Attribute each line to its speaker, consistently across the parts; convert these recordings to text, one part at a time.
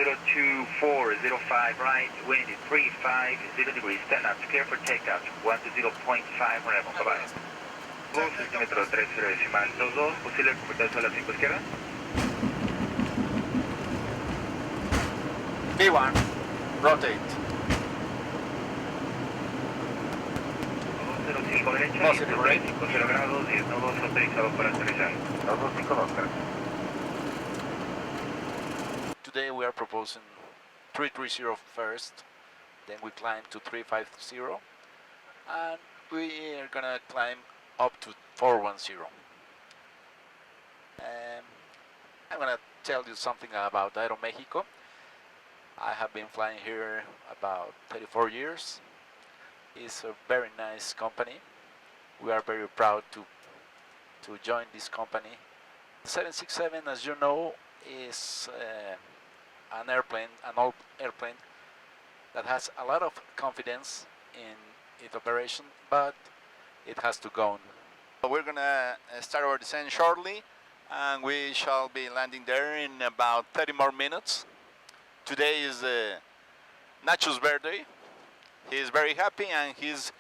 Speaker 1: 02405 right, wind 350 degrees, 10 knots, clear for takeoff, 120.5, arrival, bye-bye. 2 centímetros 30 decimal 22, posible convertirse a la 5 izquierda.
Speaker 2: B1, rotate.
Speaker 1: 205 derecha,
Speaker 2: Positive rate.
Speaker 1: 50 grados, 10 nudos autorizados para aterrizaje. 2252, claro.
Speaker 2: Today we are proposing 330 first, then we climb to 350, and we are gonna climb up to 410. I'm gonna tell you something about Aeromexico. I have been flying here about 34 years. It's a very nice company. We are very proud to join this company. The 767, as you know, is an old airplane that has a lot of confidence in its operation, but it has to go on. We're gonna start our descent shortly, and we shall be landing there in about 30 more minutes. Today is Nacho's birthday. He's very happy, and he's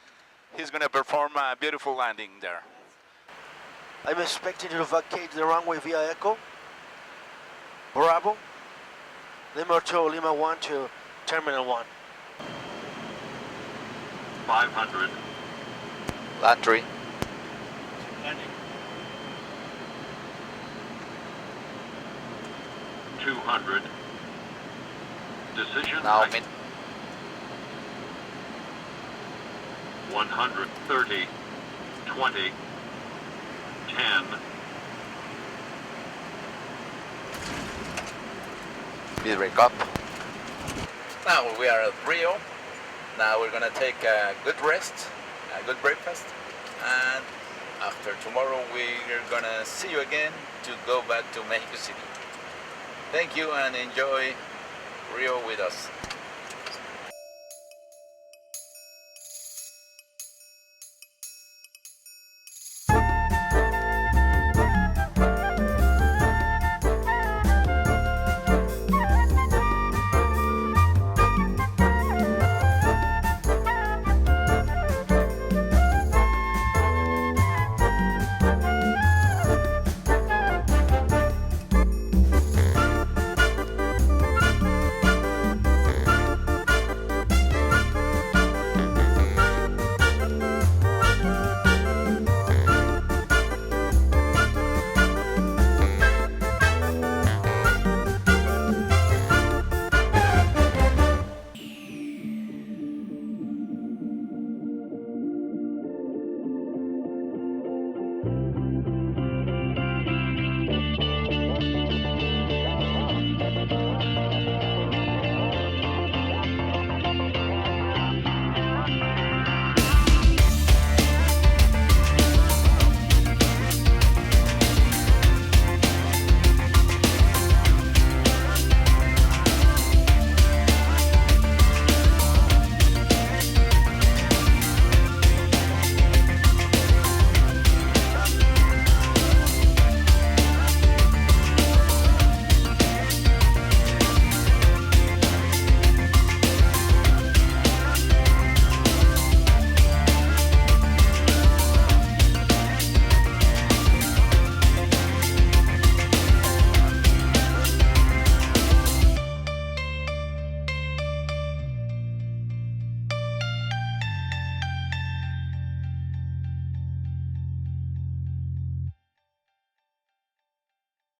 Speaker 2: gonna perform a beautiful landing there.
Speaker 3: I'm expecting to vacate the runway via Echo, Bravo, Lima 2, Lima 1 to Terminal 1.
Speaker 4: 500.
Speaker 2: Land 3.
Speaker 3: Landing.
Speaker 4: 200. Decision
Speaker 2: Now
Speaker 4: height.
Speaker 2: mid.
Speaker 4: 130. 20. 10.
Speaker 2: Mid break up. Now we are at RIO. Now we're gonna take a good rest, a good breakfast, and after tomorrow we're gonna see you again to go back to Mexico City. Thank you and enjoy RIO with us.